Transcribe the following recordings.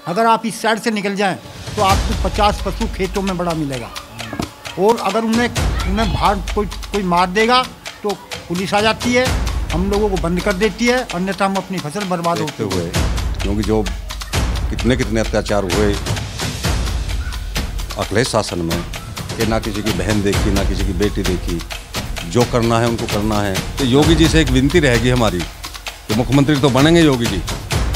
अगर आप इस साइड से निकल जाएं तो आपको 50 पशु खेतों में बड़ा मिलेगा। और अगर उन्हें बाहर कोई मार देगा तो पुलिस आ जाती है, हम लोगों को बंद कर देती है, अन्यथा हम अपनी फसल बर्बाद होते हुए। क्योंकि जो कितने अत्याचार हुए अखिलेश शासन में कि ना किसी की बहन देखी ना किसी की बेटी देखी, जो करना है उनको करना है। तो योगी जी से एक विनती रहेगी हमारी कि मुख्यमंत्री तो बनेंगे योगी जी,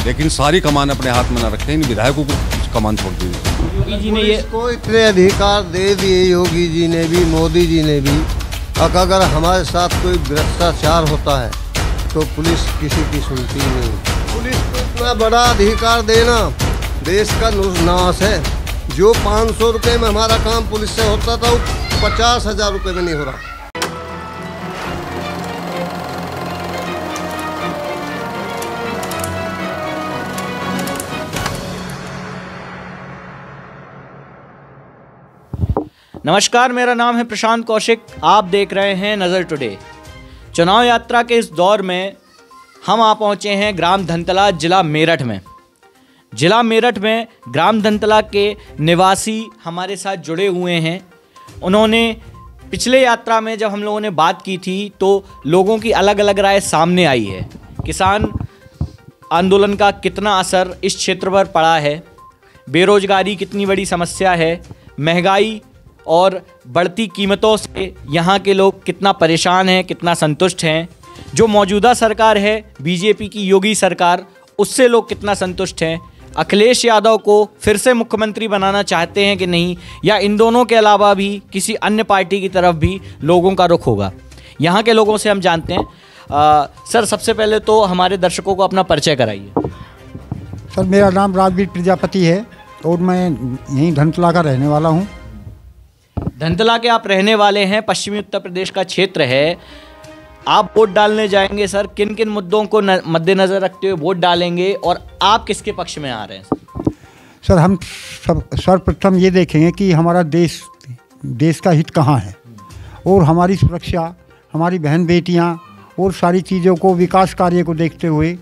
लेकिन सारी कमान अपने हाथ में ना रखें, इन विधायकों को कुछ कमान छोड़ दीजिए। योगी जी ने इसको इतने अधिकार दे दिए, योगी जी ने भी मोदी जी ने भी। अगर हमारे साथ कोई भ्रष्टाचार होता है तो पुलिस किसी की सुनती नहीं। पुलिस को इतना बड़ा अधिकार देना देश का नाश है। जो 500 रुपये में हमारा काम पुलिस से होता था वो 50,000 रुपये में नहीं हो रहा। नमस्कार, मेरा नाम है प्रशांत कौशिक। आप देख रहे हैं नज़र टुडे। चुनाव यात्रा के इस दौर में हम आ पहुंचे हैं ग्राम धनतला, जिला मेरठ में। जिला मेरठ में ग्राम धनतला के निवासी हमारे साथ जुड़े हुए हैं। उन्होंने पिछले यात्रा में जब हम लोगों ने बात की थी तो लोगों की अलग अलग राय सामने आई है। किसान आंदोलन का कितना असर इस क्षेत्र पर पड़ा है, बेरोजगारी कितनी बड़ी समस्या है, महंगाई और बढ़ती कीमतों से यहाँ के लोग कितना परेशान हैं, कितना संतुष्ट हैं, जो मौजूदा सरकार है बीजेपी की योगी सरकार, उससे लोग कितना संतुष्ट हैं, अखिलेश यादव को फिर से मुख्यमंत्री बनाना चाहते हैं कि नहीं, या इन दोनों के अलावा भी किसी अन्य पार्टी की तरफ भी लोगों का रुख होगा। यहाँ के लोगों से हम जानते हैं। सर, सबसे पहले तो हमारे दर्शकों को अपना परिचय कराइए। सर, मेरा नाम राजवीर प्रजापति है और मैं यहीं धनतला का रहने वाला हूँ। धनतला के आप रहने वाले हैं, पश्चिमी उत्तर प्रदेश का क्षेत्र है। आप वोट डालने जाएंगे सर, किन किन मुद्दों को मद्देनज़र रखते हुए वोट डालेंगे और आप किसके पक्ष में आ रहे हैं? सर, हम सर्वप्रथम ये देखेंगे कि हमारा देश का हित कहाँ है और हमारी सुरक्षा, हमारी बहन बेटियाँ और सारी चीज़ों को, विकास कार्य को देखते हुए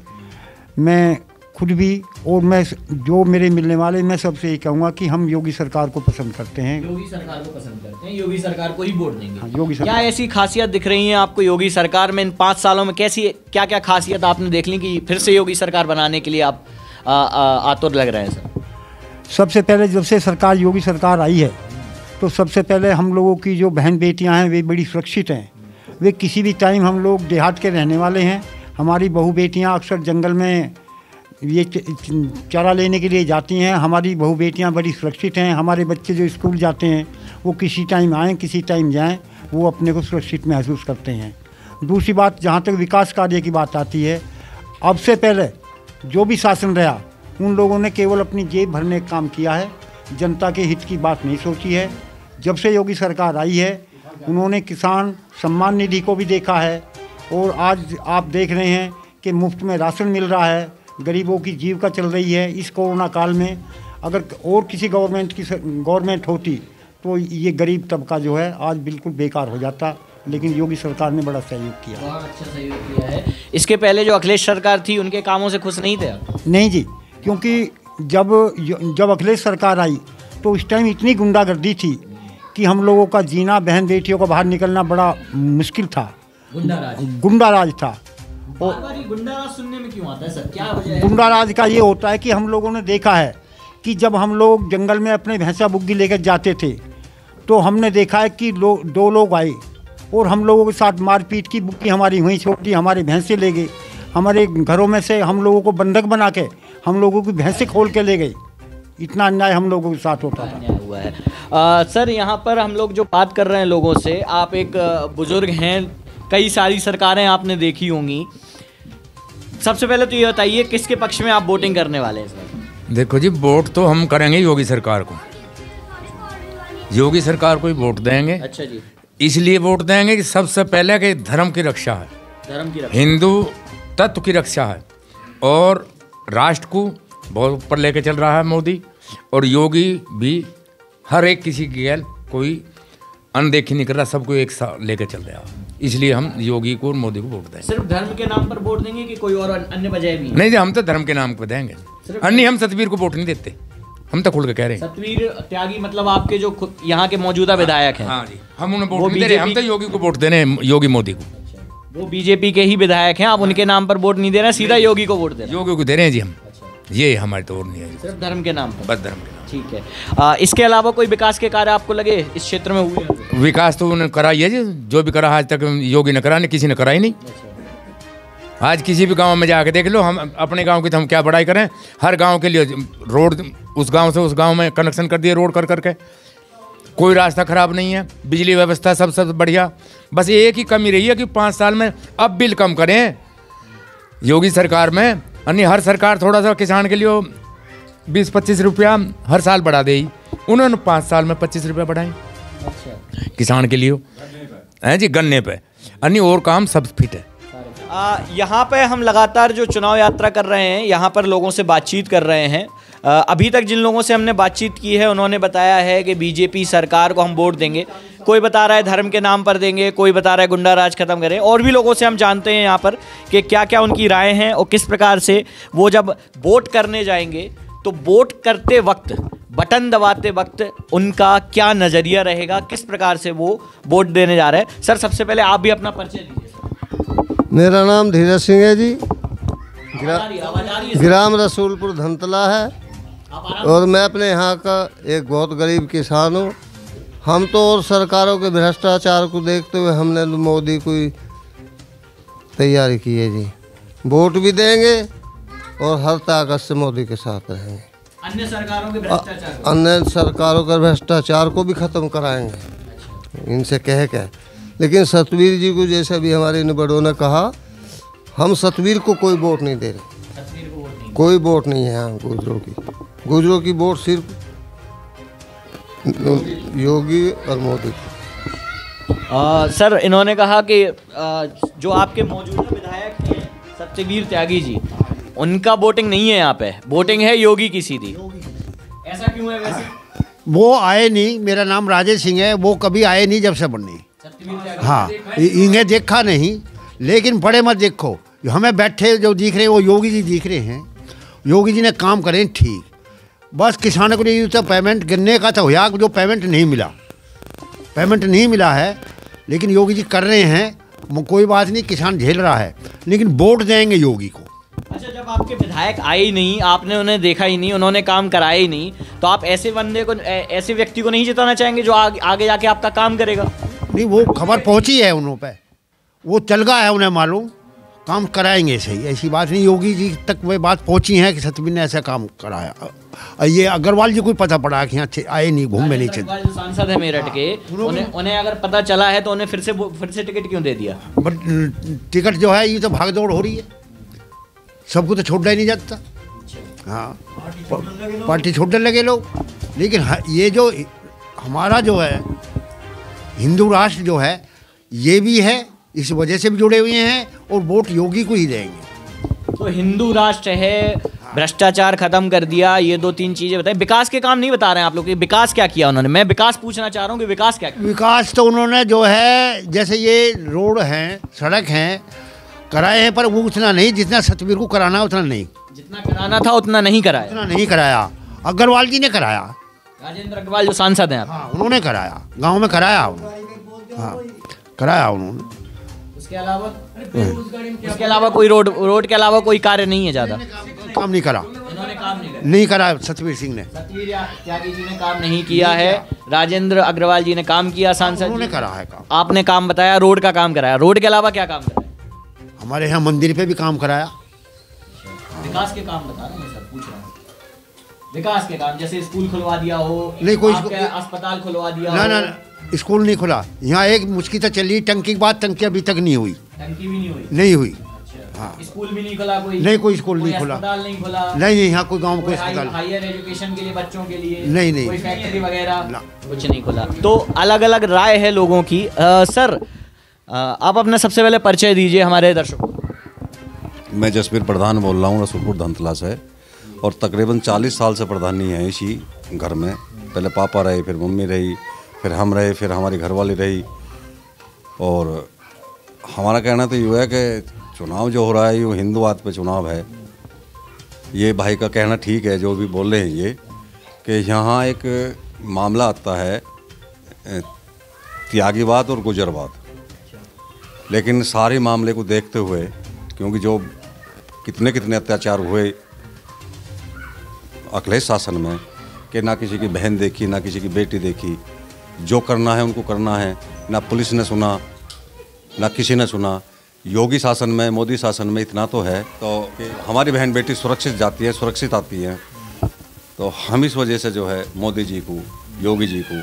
मैं खुद भी और मैं जो मेरे मिलने वाले, मैं सबसे ये कहूँगा कि हम योगी सरकार को पसंद करते हैं। योगी सरकार को पसंद करते हैं, योगी सरकार को ही वोट देंगे। हाँ, योगी सरकार। क्या ऐसी खासियत दिख रही है आपको योगी सरकार में? इन 5 सालों में कैसी क्या क्या खासियत आपने देख ली कि फिर से योगी सरकार बनाने के लिए आप आतुर लग रहे हैं सर? सबसे पहले जब से सरकार योगी सरकार आई है तो सबसे पहले हम लोगों की जो बहन बेटियाँ हैं वे बड़ी सुरक्षित हैं। वे किसी भी टाइम, हम लोग देहात के रहने वाले हैं, हमारी बहू बेटियाँ अक्सर जंगल में ये चारा लेने के लिए जाती हैं। हमारी बहू बेटियां बड़ी सुरक्षित हैं। हमारे बच्चे जो स्कूल जाते हैं वो किसी टाइम आएँ किसी टाइम जाएं, वो अपने को सुरक्षित महसूस करते हैं। दूसरी बात, जहां तक विकास कार्य की बात आती है, अब से पहले जो भी शासन रहा उन लोगों ने केवल अपनी जेब भरने का काम किया है, जनता के हित की बात नहीं सोची है। जब से योगी सरकार आई है उन्होंने किसान सम्मान निधि को भी देखा है और आज आप देख रहे हैं कि मुफ्त में राशन मिल रहा है, गरीबों की जीविका चल रही है। इस कोरोना काल में अगर और किसी गवर्नमेंट होती तो ये गरीब तबका जो है आज बिल्कुल बेकार हो जाता, लेकिन योगी सरकार ने बड़ा सहयोग किया। बहुत अच्छा सहयोग किया है। इसके पहले जो अखिलेश सरकार थी उनके कामों से खुश नहीं थे आप? नहीं जी, क्योंकि जब अखिलेश सरकार आई तो उस टाइम इतनी गुंडागर्दी थी कि हम लोगों का जीना, बहन बेटियों का बाहर निकलना बड़ा मुश्किल था। गुंडाराज था। गुंडाराज सुनने में क्यों आता है सर, क्या वजह है? गुंडाराज का ये होता है कि हम लोगों ने देखा है कि जब हम लोग जंगल में अपने भैंसा बुग्गी लेकर जाते थे तो हमने देखा है कि 2 लोग आए और हम लोगों के साथ मारपीट की, बुग्गी हमारी वहीं छोड़ दी, हमारे भैंसे ले गए, हमारे घरों में से हम लोगों को बंधक बना के हम लोगों की भैंसे खोल के ले गए। इतना अन्याय हम लोगों के साथ होता था। हुआ है। सर, यहाँ पर हम लोग जो बात कर रहे हैं लोगों से, आप एक बुजुर्ग हैं, कई सारी सरकारें आपने देखी होंगी। सबसे पहले तो ये बताइए किसके पक्ष में आप वोटिंग करने वाले हैं सर? देखो जी, वोट तो हम करेंगे योगी सरकार को, योगी सरकार को ही वोट देंगे। अच्छा जी। इसलिए वोट देंगे कि सबसे पहले कि धर्म की रक्षा है, धर्म की रक्षा, हिंदू तत्व की रक्षा है और राष्ट्र को बहुत ऊपर लेके चल रहा है मोदी। और योगी भी हर एक किसी की गैल कोई अनदेखी नहीं कर रहा, सबको एक साथ लेके चल रहा है। इसलिए हम योगी को और मोदी को वोट देंगे। सिर्फ धर्म के नाम पर वोट देंगे कि कोई और अन्य वजह भी? नहीं जी, हम तो धर्म के नाम पर देंगे। अन्य हम सतवीर को वोट नहीं देते, हम तो खुल के कह रहे हैं। सतवीर त्यागी मतलब आपके जो यहाँ के मौजूदा विधायक हैं? हाँ जी, हम उन्हें वोट नहीं दे रहे, हम तो योगी को वोट दे रहे हैं, योगी मोदी को। वो बीजेपी के ही विधायक हैं, आप उनके नाम पर वोट नहीं दे रहे, सीधा योगी को वोट दे रहे हैं? योगी को दे रहे हैं जी हम, ये हमारी तो और नहीं है, सिर्फ धर्म के नाम पर? बस धर्म के नाम। ठीक है। इसके अलावा कोई विकास के कार्य आपको लगे इस क्षेत्र में हुए हैं? विकास तो उन्होंने कराई है जी, जो भी करा आज तक योगी ने करा, नहीं किसी ने कराई नहीं। आज किसी भी गांव में जाके देख लो, हम अपने गांव की तो हम क्या बड़ाई करें, हर गांव के लिए रोड उस गांव से उस गांव में कनेक्शन कर दिए रोड कर करके, कोई रास्ता खराब नहीं है, बिजली व्यवस्था सब बढ़िया। बस एक ही कमी रही है कि 5 साल में अब बिल कम करें योगी सरकार में, अन्य हर सरकार थोड़ा सा किसान के लिए 20-25 रुपया हर साल बढ़ा दे, उन्होंने 5 साल में 25 रुपया बढ़ाए किसान के लिए हैं जी, गन्ने पे, अन्य और काम सब फिट है। यहाँ पे हम लगातार जो चुनाव यात्रा कर रहे हैं, यहाँ पर लोगों से बातचीत कर रहे हैं। अभी तक जिन लोगों से हमने बातचीत की है उन्होंने बताया है कि बीजेपी सरकार को हम वोट देंगे, कोई बता रहा है धर्म के नाम पर देंगे, कोई बता रहा है गुंडा राज खत्म करें, और भी लोगों से हम जानते हैं यहाँ पर कि क्या क्या उनकी राय हैं और किस प्रकार से वो जब वोट करने जाएंगे तो वोट करते वक्त, बटन दबाते वक्त उनका क्या नज़रिया रहेगा, किस प्रकार से वो वोट देने जा रहे हैं। सर सबसे पहले आप भी अपना परिचय दीजिए। मेरा नाम धीरज सिंह है जी, ग्राम रसूलपुर धनतला है, और मैं अपने यहाँ का एक बहुत गरीब किसान हूँ। हम तो और सरकारों के भ्रष्टाचार को देखते हुए हमने मोदी को तैयारी की है जी, वोट भी देंगे और हर ताकत से मोदी के साथ रहेंगे। अन्य सरकारों के भ्रष्टाचार, अन्य सरकारों का भ्रष्टाचार को भी ख़त्म कराएंगे इनसे कह। लेकिन सतवीर जी को जैसे भी हमारे इन बड़ों ने कहा, हम सतवीर को कोई वोट नहीं दे रहे, कोई वोट नहीं है हम गुजरों की वोट सिर्फ योगी और मोदी को। सर इन्होंने कहा कि जो आपके मौजूदा विधायक हैं सत्यवीर त्यागी जी, उनका वोटिंग नहीं है यहाँ पे, वोटिंग है योगी की सीधी, ऐसा क्यों है वैसे? वो आए नहीं, मेरा नाम राजेश सिंह है, वो कभी आए नहीं जब से बननी। हाँ, इन्हें देखा नहीं, लेकिन बड़े मत देखो, हमें बैठे जो दिख रहे हैं वो योगी जी दिख रहे हैं। योगी जी ने काम करें ठीक, बस किसानों को नहीं तो पेमेंट गिरने का था होया, जो पेमेंट नहीं मिला है, लेकिन योगी जी कर रहे हैं, कोई बात नहीं, किसान झेल रहा है, लेकिन वोट देंगे योगी को। अच्छा, जब आपके विधायक आए ही नहीं, आपने उन्हें देखा ही नहीं, उन्होंने काम कराया ही नहीं, तो आप ऐसे बंदे को, ऐसे व्यक्ति को नहीं जिताना चाहेंगे जो आगे जाके आपका काम करेगा? नहीं, वो खबर पहुंची है उन्हों पे, वो चल गया है, उन्हें मालूम, काम कराएंगे सही, ऐसी बात नहीं। योगी जी तक वे बात पहुंची है कि सतवीर ने ऐसा काम कराया। ये अग्रवाल जी को पता पड़ा कि यहाँ आए नहीं, घूमने नहीं चले। जो सांसद है मेरठ के, उन्हें अगर पता चला है तो उन्हें फिर से टिकट क्यों दे दिया? बट टिकट जो है ये तो भागदौड़ हो रही है, सबको तो छोड़ना ही नहीं जाता। हाँ, पार्टी छोड़ने लगे लोग, लेकिन ये जो हमारा जो है हिंदू राष्ट्र जो है, ये भी है, इस वजह से भी जुड़े हुए हैं, और वोट योगी को ही देंगे। तो हिंदू राष्ट्र है, भ्रष्टाचार खत्म कर दिया, ये 2-3 चीजें बताएं। विकास के काम नहीं बता रहे हैं आप लोग, विकास क्या किया उन्होंने? मैं विकास पूछना चाह रहा हूँ कि विकास क्या किया? विकास तो उन्होंने जो है, जैसे ये रोड हैं, सड़क हैं, कराए हैं, पर वो उतना नहीं जितना सतवीर को कराना, उतना नहीं, जितना कराना था उतना नहीं कराया। उतना नहीं कराया, अग्रवाल जी ने कराया, राजेंद्र अग्रवाल जो सांसद हैं। हाँ, उन्होंने कराया, गांव में कराया उन्होंने। हाँ, कराया उन्होंने। उसके अलावा कोई रोड के अलावा कोई कार्य नहीं है ज़्यादा? काम नहीं करा, इन्होंने काम नहीं करा सतवीर सिंह ने, सतवीर त्यागी जी ने काम नहीं किया है, राजेंद्र अग्रवाल जी ने काम किया, सांसद उन्होंने करा है काम। आपने काम बताया, रोड का काम कराया, रोड के अलावा क्या काम कराया? हमारे यहाँ मंदिर पे भी काम कराया। विकास के काम बता रहे हैं सर, पूछ रहा हूँ, विकास के काम, जैसे स्कूल खुलवा दिया हो, नहीं कोई अस्पताल खुलवा दिया हो? ना, स्कूल नहीं खुला यहाँ, एक मुश्किल तो चल रही टंकी की बात, टंकी अभी तक नहीं हुई, टंकी भी नहीं हुई। अच्छा, हाँ, स्कूल भी नहीं खुला, कोई स्कूल नहीं खुला, अस्पताल नहीं खुला, नहीं, यहाँ कोई गांव कोई अस्पताल, हायर एजुकेशन के लिए बच्चों के लिए नहीं, कोई फैक्ट्री वगैरह कुछ नहीं खुला। तो अलग अलग राय है लोगों की। सर आप अपना सबसे पहले परिचय दीजिए हमारे दर्शकों को। मैं जसवीर प्रधान बोल रहा हूँ, रसूलपुर धनतला से, और तकरीबन 40 साल से प्रधानी है इसी घर में। पहले पापा रहे, फिर मम्मी रही, फिर हम रहे, फिर हमारी घरवाली रही। और हमारा कहना तो ये है कि चुनाव जो हो रहा है ये हिंदूवाद पे चुनाव है, ये भाई का कहना ठीक है जो भी बोल रहे हैं ये, कि यहाँ एक मामला आता है त्यागीवाद और गुजरवाद, लेकिन सारे मामले को देखते हुए, क्योंकि जो कितने कितने अत्याचार हुए अखिलेश शासन में, कि ना किसी की बहन देखी ना किसी की बेटी देखी, जो करना है उनको करना है, ना पुलिस ने सुना ना किसी ने सुना। योगी शासन में, मोदी शासन में इतना तो है तो कि हमारी बहन बेटी सुरक्षित जाती है, सुरक्षित आती है। तो हम इस वजह से जो है मोदी जी को, योगी जी को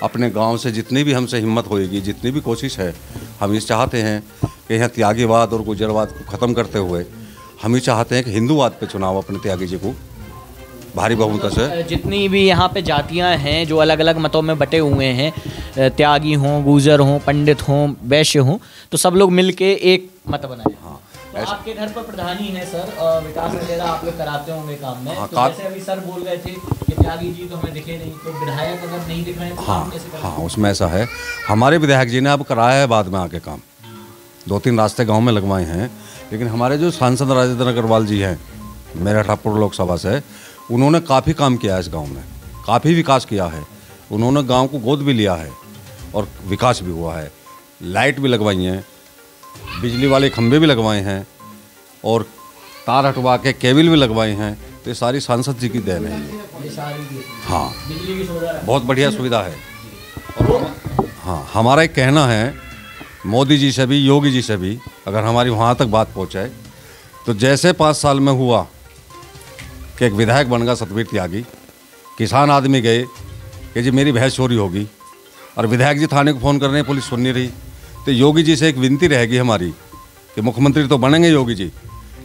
अपने गांव से जितनी भी हमसे हिम्मत होएगी, जितनी भी कोशिश है, हम ये चाहते हैं कि यहाँ त्यागीवाद और गुजरवाद को ख़त्म करते हुए हम ही चाहते हैं कि हिंदूवाद पे चुनाव अपने त्यागी जी को भारी बहुमत से। जितनी भी यहाँ पे जातियाँ हैं जो अलग अलग मतों में बटे हुए हैं, त्यागी हों, गुजर हों, पंडित हों, वैश्य हों, तो सब लोग मिलके एक मत बनाए। हाँ, तो आपके घर पर प्रधानी है सर, विकास वगैरह आप लोग कराते होंगे काम में। हाँ, तो जैसे अभी सर बोल रहे थे कि त्यागी जी तो हमें दिखे नहीं, तो विधायक अगर नहीं दिख रहे हैं तो हाँ काम कैसे करें? हाँ, उसमें ऐसा है, हमारे विधायक जी ने अब कराया है बाद में आके काम, 2-3 रास्ते गांव में लगवाए हैं। लेकिन हमारे जो सांसद राजेंद्र अग्रवाल जी हैं मेरठ हापुड़ लोकसभा से, उन्होंने काफ़ी काम किया है इस गांव में, काफ़ी विकास किया है। उन्होंने गांव को गोद भी लिया है और विकास भी हुआ है, लाइट भी लगवाई हैं, बिजली वाले खंभे भी लगवाए हैं और तार हटवा के केबल भी लगवाए हैं। तो ये सारी सांसद जी की देन है ये। हाँ, बहुत बढ़िया सुविधा है। और हाँ, हमारा एक कहना है मोदी जी से भी, योगी जी से भी, अगर हमारी वहाँ तक बात पहुँचाए तो जैसे 5 साल में हुआ कि एक विधायक बन गया सतवीर त्यागी, किसान आदमी गए कि जी मेरी भैंस चोरी होगी और विधायक जी थाने को फ़ोन कर रहे हैं, पुलिस सुन नहीं रही। तो योगी जी से एक विनती रहेगी हमारी कि मुख्यमंत्री तो बनेंगे योगी जी,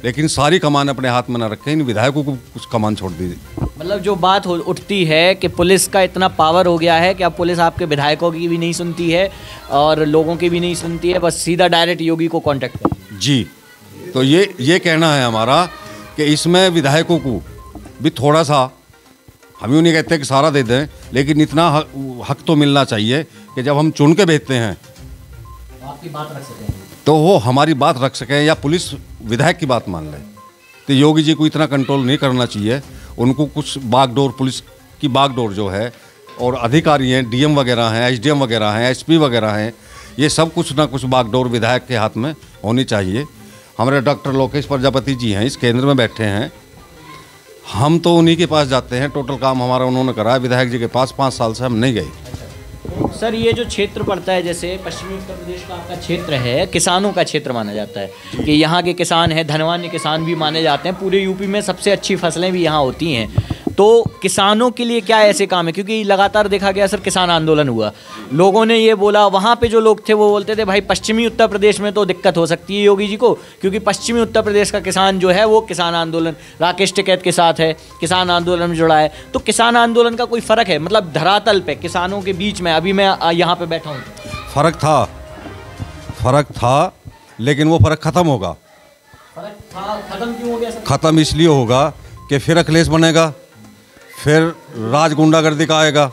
लेकिन सारी कमान अपने हाथ में ना रखें, इन विधायकों को कुछ कमान छोड़ दीजिए। मतलब जो बात उठती है कि पुलिस का इतना पावर हो गया है कि अब पुलिस आपके विधायकों की भी नहीं सुनती है और लोगों की भी नहीं सुनती है, बस सीधा डायरेक्ट योगी को कांटेक्ट कर। जी, तो ये कहना है हमारा कि इसमें विधायकों को भी थोड़ा सा, हम यूँ नहीं कहते कि सारा दे दें, लेकिन इतना हक तो मिलना चाहिए कि जब हम चुन के भेजते हैं आपकी बात रख सकें, तो वो हमारी बात रख सकें या पुलिस विधायक की बात मान ले। तो योगी जी को इतना कंट्रोल नहीं करना चाहिए, उनको कुछ बागडोर, पुलिस की बागडोर जो है, और अधिकारी हैं, डीएम वगैरह हैं, एसडीएम वगैरह हैं, एसपी वगैरह हैं, ये सब कुछ ना कुछ बागडोर विधायक के हाथ में होनी चाहिए। हमारे डॉक्टर लोकेश प्रजापति जी हैं, इस केंद्र में बैठे हैं, हम तो उन्हीं के पास जाते हैं, टोटल काम हमारा उन्होंने करा है। विधायक जी के पास 5 साल से हम नहीं गए। सर ये जो क्षेत्र पड़ता है, जैसे पश्चिमी उत्तर प्रदेश का आपका क्षेत्र है, किसानों का क्षेत्र माना जाता है कि यहाँ के किसान हैं, धनवान किसान भी माने जाते हैं, पूरे यूपी में सबसे अच्छी फसलें भी यहाँ होती हैं। तो किसानों के लिए क्या ऐसे काम है? क्योंकि लगातार देखा गया सर, किसान आंदोलन हुआ, लोगों ने ये बोला, वहाँ पे जो लोग थे वो बोलते थे भाई पश्चिमी उत्तर प्रदेश में तो दिक्कत हो सकती है योगी जी को, क्योंकि पश्चिमी उत्तर प्रदेश का किसान जो है वो किसान आंदोलन, राकेश टिकैत के साथ है, किसान आंदोलन में जुड़ा है। तो किसान आंदोलन का कोई फ़र्क है मतलब धरातल पे किसानों के बीच में? अभी मैं यहाँ पे बैठा हूँ, फ़र्क था, लेकिन वो फ़र्क ख़त्म होगा। फ़र्क था, ख़त्म क्यों हो गया सर? ख़त्म इसलिए होगा कि फिर अखिलेश बनेगा, फिर राज गुंडागर्दी का आएगा।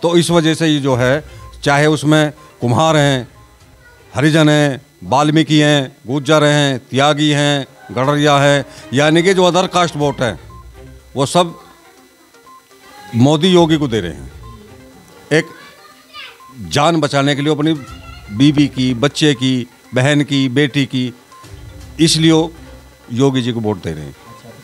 तो इस वजह से ये जो है, चाहे उसमें कुम्हार हैं, हरिजन हैं, वाल्मीकि हैं, गुज्जर हैं, त्यागी हैं, गडरिया हैं, यानी कि जो अदर कास्ट वोट हैं, वो सब मोदी योगी को दे रहे हैं। एक जान बचाने के लिए अपनी बीवी की, बच्चे की, बहन की, बेटी की, इसलिए योगी जी को वोट दे रहे हैं।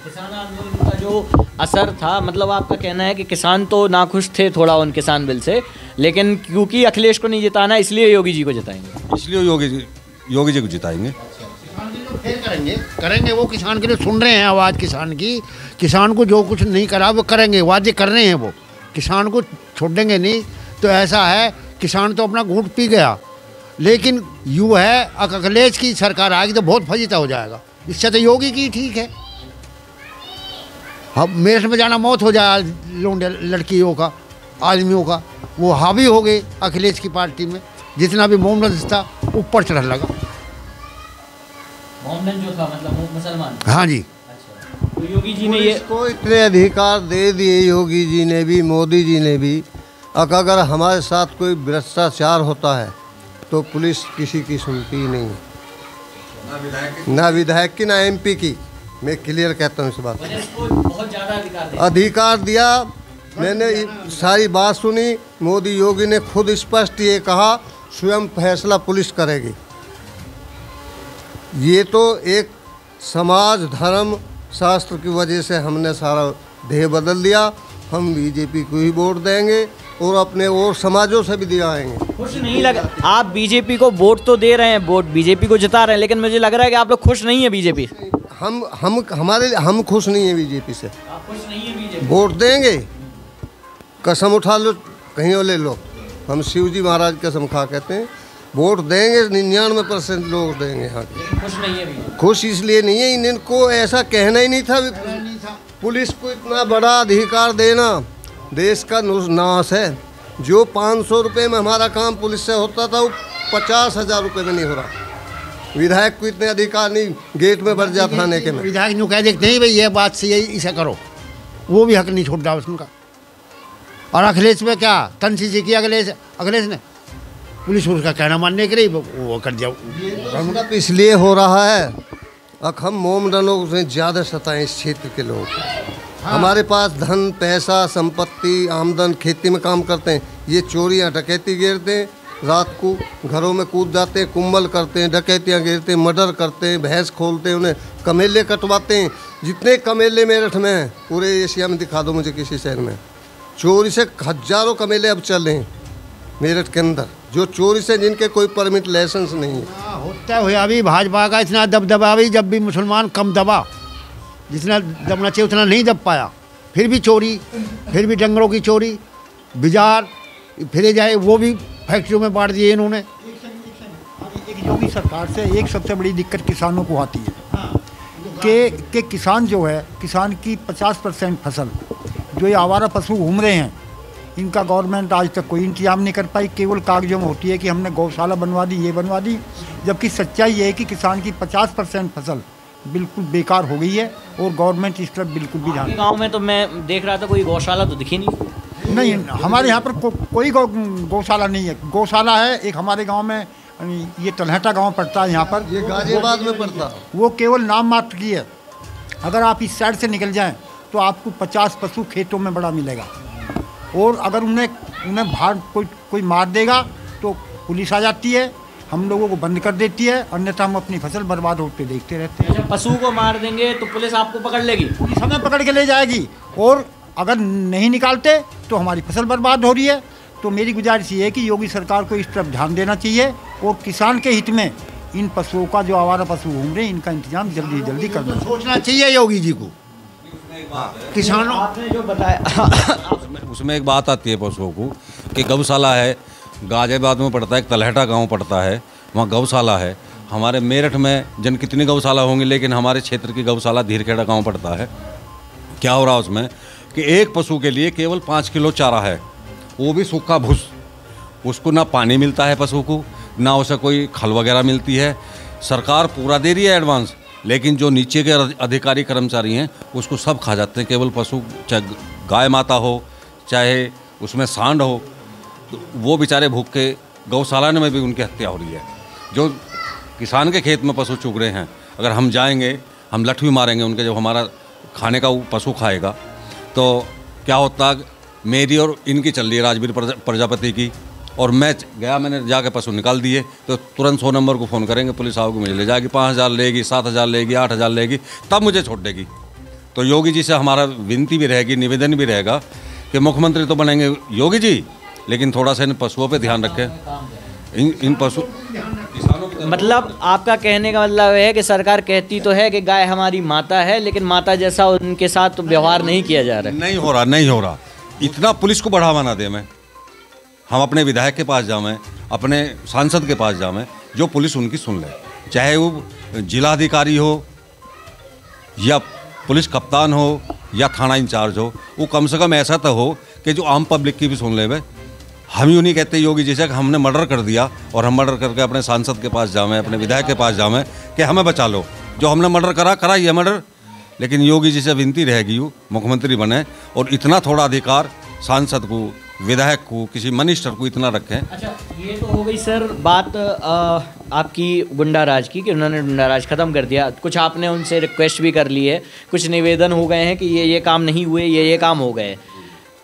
किसान आंदोलन का जो असर था, मतलब आपका कहना है कि किसान तो नाखुश थे थोड़ा उन किसान बिल से, लेकिन क्योंकि अखिलेश को नहीं जिताना इसलिए योगी जी को जिताएंगे, इसलिए योगी जी को जिताएंगे। करेंगे वो किसान के लिए सुन रहे हैं आवाज़ किसान की। किसान को जो कुछ नहीं करा वो करेंगे, वादे कर रहे हैं, वो किसान को छोड़ेंगे नहीं। तो ऐसा है, किसान तो अपना घूंट पी गया, लेकिन यूँ है अखिलेश की सरकार आएगी तो बहुत फजीता हो जाएगा। इससे तो योगी की ठीक है। अब मेरठ में जाना मौत हो जाए लोंडे लड़कियों का, आदमियों का, वो हावी हो गए अखिलेश की पार्टी में। जितना भी मोमडन था ऊपर चढ़ने लगा। मोमडन जो था मतलब मुसलमान? हाँ जी। अच्छा, तो योगी जी ने ये को इतने अधिकार दे दिए, योगी जी ने भी, मोदी जी ने भी। अगर हमारे साथ कोई भ्रष्टाचार होता है तो पुलिस किसी की सुनती नहीं, ना विधायक की ना एमपी की। मैं क्लियर कहता हूँ इस बात। बहुत ज़्यादा अधिकार दिया। मैंने सारी बात सुनी। मोदी योगी ने खुद स्पष्ट ये कहा स्वयं फैसला पुलिस करेगी। ये तो एक समाज धर्म शास्त्र की वजह से हमने सारा ध्येय बदल दिया। हम बीजेपी को ही वोट देंगे और अपने और समाजों से भी दिलाएंगे। खुश नहीं लगा? आप बीजेपी को वोट तो दे रहे हैं, वोट बीजेपी को जिता रहे हैं, लेकिन मुझे लग रहा है कि आप लोग खुश नहीं है बीजेपी। हम खुश नहीं है बीजेपी से। आप खुश नहीं है बीजेपी? वोट देंगे, कसम उठा लो, कहीं और ले लो। हम शिव जी महाराज कसम खा कहते हैं वोट देंगे, 99% लोग देंगे यहाँ के। खुश नहीं है बीजेपी? खुश इसलिए नहीं है, इनको ऐसा कहना ही नहीं था। पुलिस को इतना बड़ा अधिकार देना देश का नाश है। जो 500 रुपये में हमारा काम पुलिस से होता था वो 50,000 रुपये में नहीं हो रहा। विधायक को इतने अधिकार नहीं, गेट में बढ़ जाता थाने के में। विधायक यूँ कह देखते नहीं भाई ये बात से यही इसे करो, वो भी हक नहीं छोड़ रहा उसका। और अखिलेश में क्या तंसी जी की अखिलेश ने पुलिस उसका कहना मानने के लिए वो कर दिया। सब इसलिए हो रहा है अब हम मोमडनों से ज़्यादा सताएं इस क्षेत्र के लोग। हमारे पास धन पैसा संपत्ति आमदन खेती में काम करते हैं, ये चोरियां डकैती गिरते हैं, रात को घरों में कूद जाते हैं, कुंभल करते हैं, डकैतियां गिरते हैं, मर्डर करते हैं, भैंस खोलते हैं, उन्हें कमेले कटवाते हैं। जितने कमेले मेरठ में हैं पूरे एशिया में दिखा दो मुझे किसी शहर में। चोरी से हजारों कमेले अब चल रहे हैं मेरठ के अंदर, जो चोरी से जिनके कोई परमिट लाइसेंस नहीं है। होता हुआ अभी भाजपा का इतना दबदबा भी, जब भी मुसलमान कम दबा, जितना दबना चाहिए उतना नहीं दब पाया, फिर भी चोरी, फिर भी डंगरों की चोरी, बाजार फिरे जाए वो भी फैक्ट्रियों में बांट दिए इन्होंने। एक योगी सरकार से एक सबसे बड़ी दिक्कत किसानों को आती है कि किसान जो है, किसान की 50% फसल जो ये आवारा पशु घूम रहे हैं, इनका गवर्नमेंट आज तक कोई इंतजाम नहीं कर पाई। केवल कागजों में होती है कि हमने गौशाला बनवा दी, ये बनवा दी, जबकि सच्चाई ये है कि किसान की 50% फसल बिल्कुल बेकार हो गई है और गवर्नमेंट इस तरफ बिल्कुल भी ध्यान। गांव में तो मैं देख रहा था कोई गौशाला तो दिखी नहीं। हमारे यहाँ पर कोई गौशाला नहीं है। गौशाला है एक हमारे गांव में, ये तलहटा गांव पड़ता है यहाँ पर, ये गाजियाबाद में पड़ता, वो केवल नाम मात्र की है। अगर आप इस साइड से निकल जाएं तो आपको 50 पशु खेतों में बड़ा मिलेगा, और अगर उन्हें बाहर कोई मार देगा तो पुलिस आ जाती है, हम लोगों को बंद कर देती है, अन्यथा हम अपनी फसल बर्बाद होते देखते रहते हैं। पशु को मार देंगे तो पुलिस आपको पकड़ लेगी? पुलिस हमें पकड़ के ले जाएगी, और अगर नहीं निकालते तो हमारी फसल बर्बाद हो रही है। तो मेरी गुजारिश ये है कि योगी सरकार को इस तरफ ध्यान देना चाहिए और किसान के हित में इन पशुओं का, जो आवारा पशु घूम रहे हैं, इनका इंतजाम जल्दी जल्दी करना सोचना चाहिए योगी जी को। किसानों आपने जो बताया उसमें एक बात आती है पशुओं को कि गौशाला है, गाजियाबाद में पड़ता है, एक तलहटा गांव पड़ता है, वहाँ गौशाला है। हमारे मेरठ में जन कितनी गौशाला होंगी, लेकिन हमारे क्षेत्र की गौशाला धीरखेड़ा गांव पड़ता है। क्या हो रहा है उसमें कि एक पशु के लिए केवल 5 किलो चारा है, वो भी सूखा भूस। उसको ना पानी मिलता है पशु को, ना उसे कोई खल वगैरह मिलती है। सरकार पूरा दे रही है एडवांस, लेकिन जो नीचे के अधिकारी कर्मचारी हैं उसको सब खा जाते हैं। केवल पशु, चाहे गाय माता हो चाहे उसमें सांड हो, तो वो बेचारे भूख के गौशाला में भी उनकी हत्या हो रही है। जो किसान के खेत में पशु चुग रहे हैं, अगर हम जाएंगे, हम लठ भी मारेंगे उनके, जब हमारा खाने का वो पशु खाएगा तो क्या होता है। मेरी और इनकी चल रही है राजवीर प्रजापति की, और मैं गया, मैंने जाके पशु निकाल दिए तो तुरंत 100 नंबर को फ़ोन करेंगे, पुलिस आओगी, मुझे ले जाएगी, 5,000 लेगी, 7,000 लेगी, 8,000 लेगी, तब मुझे छोड़ देगी। तो योगी जी से हमारा विनती भी रहेगी, निवेदन भी रहेगा कि मुख्यमंत्री तो बनेंगे योगी जी, लेकिन थोड़ा सा इन पशुओं पे ध्यान रखें। इन पशु किसानों की मतलब आपका कहने का मतलब है कि सरकार कहती तो है कि गाय हमारी माता है, लेकिन माता जैसा उनके साथ तो व्यवहार नहीं किया जा रहा है। नहीं हो रहा। इतना पुलिस को बढ़ावा ना दे। मैं हम अपने विधायक के पास जावें, अपने सांसद के पास जावें, जो पुलिस उनकी सुन ले, चाहे वो जिलाधिकारी हो या पुलिस कप्तान हो या थाना इंचार्ज हो, वो कम से कम ऐसा तो हो कि जो आम पब्लिक की भी सुन ले। हम यूँ नहीं कहते योगी जी से कि हमने मर्डर कर दिया और हम मर्डर करके अपने सांसद के पास जावें, अपने विधायक के पास जावें कि हमें बचा लो, जो हमने मर्डर करा ये मर्डर। लेकिन योगी जी से विनती रहेगी मुख्यमंत्री बने और इतना थोड़ा अधिकार सांसद को विधायक को, किसी मिनिस्टर को इतना रखें। अच्छा, ये तो हो गई सर बात आपकी गुंडा राज की, कि उन्होंने गुंडा राज ख़त्म कर दिया। कुछ आपने उनसे रिक्वेस्ट भी कर ली है, कुछ निवेदन हो गए हैं कि ये काम नहीं हुए, ये काम हो गए।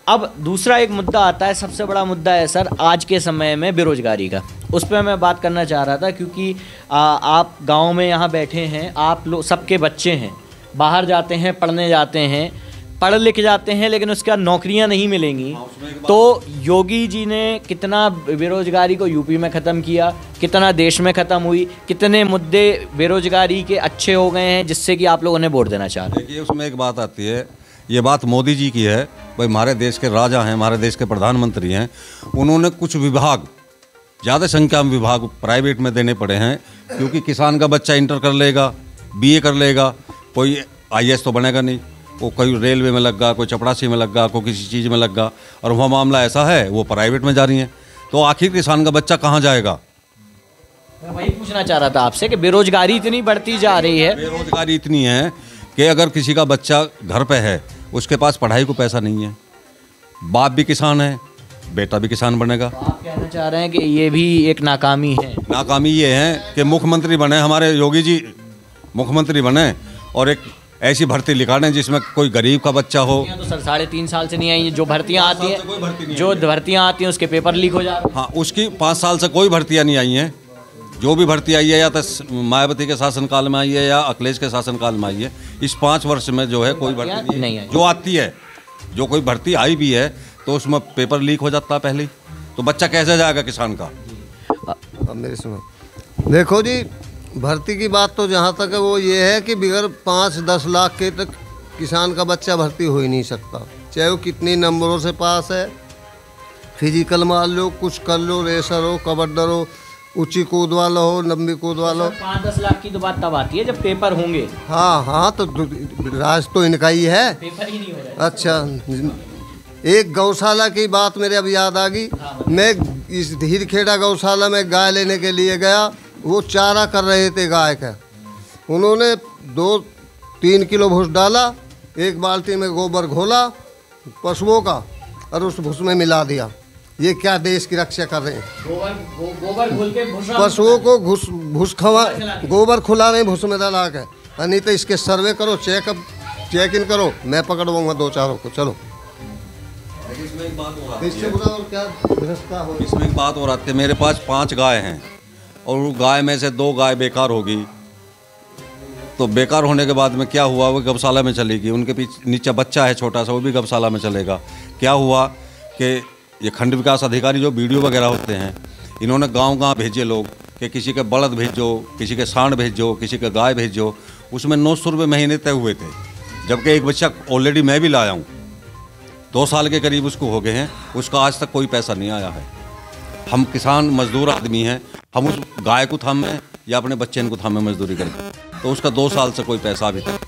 अब दूसरा एक मुद्दा आता है, सबसे बड़ा मुद्दा है सर आज के समय में बेरोजगारी का। उस पर मैं बात करना चाह रहा था, क्योंकि आप गांव में यहाँ बैठे हैं, आप लोग सबके बच्चे हैं, बाहर जाते हैं, पढ़ने जाते हैं, पढ़ लिख जाते हैं, लेकिन उसके बाद नौकरियां नहीं मिलेंगी। तो योगी जी ने कितना बेरोजगारी को यूपी में ख़त्म किया, कितना देश में ख़त्म हुई, कितने मुद्दे बेरोजगारी के अच्छे हो गए हैं, जिससे कि आप लोग उन्हें वोट देना चाह रहे हैं। देखिए, उसमें एक बात आती है, ये बात मोदी जी की है। भाई हमारे देश के राजा हैं, हमारे देश के प्रधानमंत्री हैं, उन्होंने कुछ विभाग, ज़्यादा संख्या में विभाग प्राइवेट में देने पड़े हैं, क्योंकि किसान का बच्चा इंटर कर लेगा, BA कर लेगा, कोई IAS तो बनेगा नहीं, वो कोई रेलवे में लग गया, कोई चपरासी में लग गया, कोई किसी चीज़ में लग गया, और वह मामला ऐसा है वो प्राइवेट में जा रही हैं। तो आखिर किसान का बच्चा कहाँ जाएगा? मैं वही पूछना चाह रहा था आपसे कि बेरोजगारी इतनी बढ़ती जा रही है। बेरोजगारी इतनी है कि अगर किसी का बच्चा घर पे है, उसके पास पढ़ाई को पैसा नहीं है, बाप भी किसान है, बेटा भी किसान बनेगा। तो आप कहना चाह रहे हैं कि ये भी एक नाकामी है? नाकामी ये है कि मुख्यमंत्री बने हमारे योगी जी, मुख्यमंत्री बने और एक ऐसी भर्ती निकालें जिसमें कोई गरीब का बच्चा हो। तो सर 3.5 साल से नहीं आई, जो भर्तियां आती हैं, जो भर्तियां आती हैं उसके पेपर लीक हो जा रहे हैं। हाँ, उसकी 5 साल से कोई भर्तियाँ नहीं आई हैं। जो भी भर्ती आई है या तो मायावती के शासनकाल में आई है या अखिलेश के शासनकाल में आई है। इस 5 वर्ष में जो है कोई भर्ती नहीं आई। जो आती है, जो कोई भर्ती आई भी है तो उसमें पेपर लीक हो जाता है पहले ही, तो बच्चा कैसे जाएगा किसान का? अब मेरी सुनो, देखो जी, भर्ती की बात तो जहाँ तक है वो ये है कि बगैर 5-10 लाख के तक किसान का बच्चा भर्ती हो ही नहीं सकता, चाहे वो कितने नंबरों से पास है। फिजिकल मान लो, कुछ कर लो, रेसर हो, कबड्डर हो, ऊंची कूद वाला हो, लंबी कूद वाला हो। 5-10 लाख की तो बात तब आती है जब पेपर होंगे। हाँ, तो राज तो इनका ही है। पेपर ही नहीं हो रहा। अच्छा, एक गौशाला की बात मेरे अब याद आ गई। मैं इस धीरखेड़ा गौशाला में गाय लेने के लिए गया, वो चारा कर रहे थे गाय का। उन्होंने 2-3 किलो भूस डाला, एक बाल्टी में गोबर घोला पशुओं का और उस भूस में मिला दिया। ये क्या देश की रक्षा कर रहे हैं? गोबर घोल के पशुओं को भूस खवा, गोबर खुला रहे भूस में डाला के। नहीं तो इसके सर्वे करो, चेक इन करो, मैं पकड़वाऊंगा 2-4 को। चलो, इसमें एक बात और इससे बुरा और क्या व्यवस्था हो? इसमें एक बात और आती है, मेरे पास 5 गाय हैं और वो गाय में से 2 गाय बेकार होगी, तो बेकार होने के बाद में क्या हुआ, वो गौशाला में चलेगी, उनके पीछे नीचे बच्चा है छोटा सा, वो भी गौशाला में चलेगा। क्या हुआ कि ये खंड विकास अधिकारी जो BDO वगैरह होते हैं, इन्होंने गांव-गांव भेजे लोग कि किसी के बलद भेजो, किसी के सांड भेजो, किसी के गाय भेजो। उसमें 900 रुपये महीने तय हुए थे, जबकि एक बच्चा ऑलरेडी मैं भी लाया हूँ, 2 साल के करीब उसको हो गए हैं, उसका आज तक कोई पैसा नहीं आया है। हम किसान मजदूर आदमी हैं, हम उस गाय को थामे या अपने बच्चे को थामे मजदूरी करें, तो उसका 2 साल से कोई पैसा अभी तक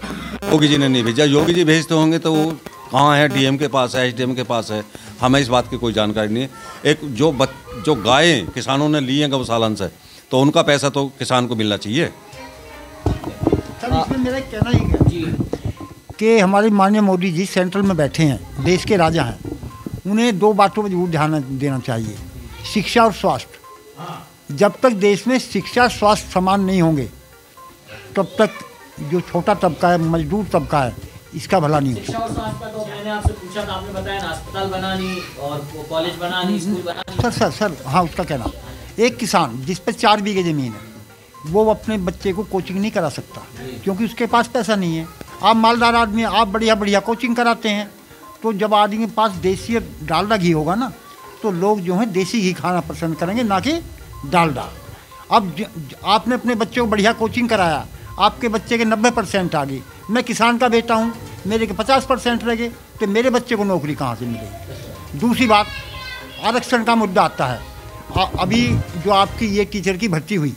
योगी जी ने नहीं भेजा। योगी जी भेजते होंगे तो वो कहाँ है, DM के पास है, SDM के पास है, हमें इस बात की कोई जानकारी नहीं है। एक जो गायें किसानों ने ली हैं गौशालन से, तो उनका पैसा तो किसान को मिलना चाहिए। सर, इसमें मेरा कहना ही है कि हमारे माननीय मोदी जी सेंट्रल में बैठे हैं, देश के राजा हैं, उन्हें 2 बातों पर जरूर ध्यान देना चाहिए, शिक्षा और स्वास्थ्य। जब तक देश में शिक्षा स्वास्थ्य समान नहीं होंगे, तब तक जो छोटा तबका है, मजदूर तबका है, इसका भला नहीं शिक्षा और स्वास्थ्य का तो मैंने आपसे पूछा था, आपने बताया ना, अस्पताल बनानी और कॉलेज बनानी, स्कूल बनानी। सर, हाँ, उसका कहना, एक किसान जिस पर 4 बीघे ज़मीन है, वो अपने बच्चे को कोचिंग नहीं करा सकता, क्योंकि उसके पास पैसा नहीं है। आप मालदार आदमी, आप बढ़िया कोचिंग कराते हैं, तो जब आदमी के पास देसी डालडा घी होगा ना, तो लोग जो है देसी घी खाना पसंद करेंगे, ना कि डालडा। अब आपने अपने बच्चे को बढ़िया कोचिंग कराया, आपके बच्चे के 90% आ गई, मैं किसान का बेटा हूँ, मेरे के 50% रह गए, तो मेरे बच्चे को नौकरी कहाँ से मिलेगी? दूसरी बात, आरक्षण का मुद्दा आता है। अभी जो आपकी ये टीचर की भर्ती हुई,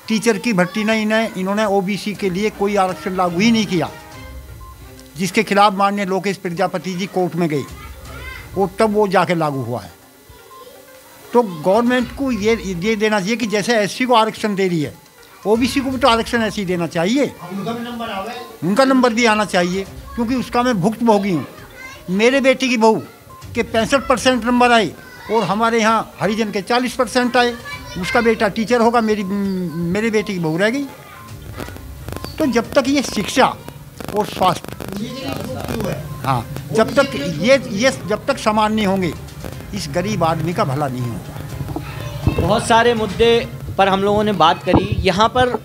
टीचर की भर्ती में इन्होंने OBC के लिए कोई आरक्षण लागू ही नहीं किया, जिसके खिलाफ माननीय लोकेश प्रजापति जी कोर्ट में गए, और तब वो जाके लागू हुआ है। तो गवर्नमेंट को ये देना चाहिए कि जैसे SC को आरक्षण दे रही है, OBC को भी तो आरक्षण ऐसे ही देना चाहिए, उनका नंबर भी आना चाहिए, क्योंकि उसका मैं भुक्तभोगी हूँ। मेरे बेटे की बहू उसके 65% नंबर आए और हमारे यहाँ हरिजन के 40% आए। उसका बेटा टीचर होगा, मेरे बेटे की बहू रह गई। तो जब तक ये शिक्षा और स्वास्थ्य, हाँ, जब तक ये जब तक समान नहीं होंगे, इस गरीब आदमी का भला नहीं होगा। बहुत सारे मुद्दे पर हम लोगों ने बात करी। यहाँ पर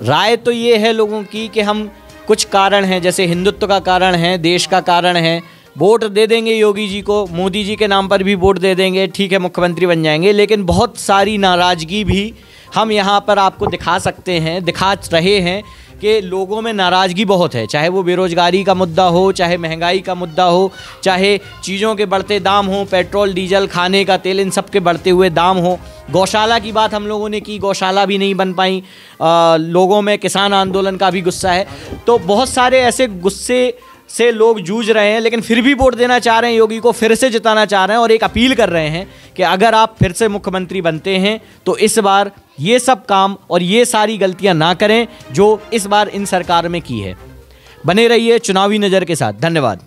राय तो ये है लोगों की कि हम कुछ कारण हैं, जैसे हिंदुत्व का कारण है, देश का कारण है, वोट दे देंगे योगी जी को, मोदी जी के नाम पर भी वोट दे देंगे, ठीक है, मुख्यमंत्री बन जाएंगे। लेकिन बहुत सारी नाराज़गी भी हम यहाँ पर आपको दिखा सकते हैं, दिखा रहे हैं कि लोगों में नाराज़गी बहुत है, चाहे वो बेरोज़गारी का मुद्दा हो, चाहे महंगाई का मुद्दा हो, चाहे चीज़ों के बढ़ते दाम हो, पेट्रोल डीजल खाने का तेल, इन सब के बढ़ते हुए दाम हो। गौशाला की बात हम लोगों ने की, गौशाला भी नहीं बन पाई। लोगों में किसान आंदोलन का भी गुस्सा है। तो बहुत सारे ऐसे गुस्से से लोग जूझ रहे हैं, लेकिन फिर भी वोट देना चाह रहे हैं, योगी को फिर से जिताना चाह रहे हैं और एक अपील कर रहे हैं कि अगर आप फिर से मुख्यमंत्री बनते हैं तो इस बार ये सब काम और ये सारी गलतियां ना करें जो इस बार इन सरकार में की है। बने रहिए चुनावी नज़र के साथ। धन्यवाद।